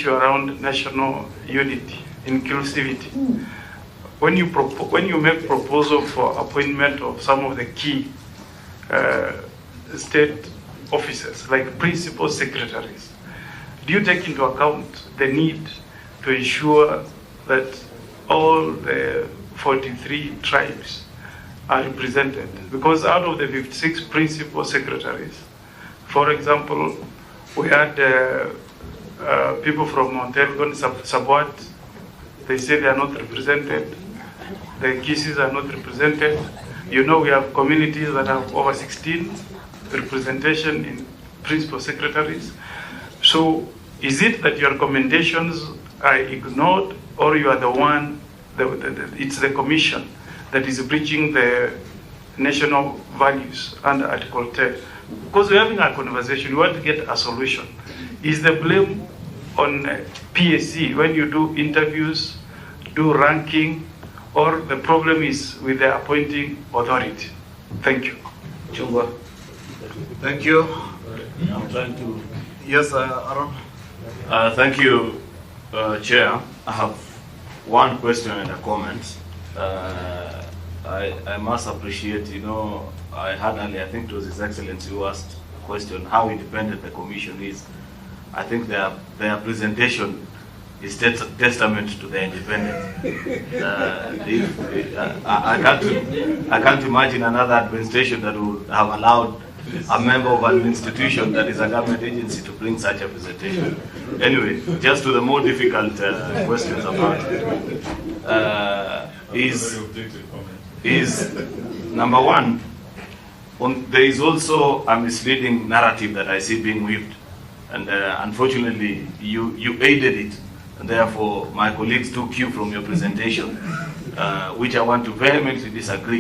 issue around national unity, inclusivity. When you make proposal for appointment of some of the key state officers, like principal secretaries, do you take into account the need to ensure that all the 43 tribes are represented? Because out of the 56 principal secretaries, for example, we had people from Mount Elgon, Sabot, they say they are not represented. The Kisis are not represented. You know, we have communities that have over 16 representation in principal secretaries. So is it that your recommendations are ignored, or you are the one, it's the commission that is breaching the national values under Article 10? Because we're having a conversation, we want to get a solution. Is the blame on PSC when you do interviews, do ranking, or the problem is with the appointing authority? Thank you. Chungwa. Thank you. I'm trying to. Yes, Aaron. Thank you, Chair. I have one question and a comment. I must appreciate, I had earlier, I think it was His Excellency who asked a question, how independent the commission is. I think their presentation is testament to their independence. I can't imagine another administration that would have allowed a member of an institution that is a government agency to bring such a presentation. Anyway, just to the more difficult questions about is number one, there is also a misleading narrative that I see being weaved, and unfortunately you aided it, and therefore my colleagues took cue from your presentation, which I want to vehemently disagree.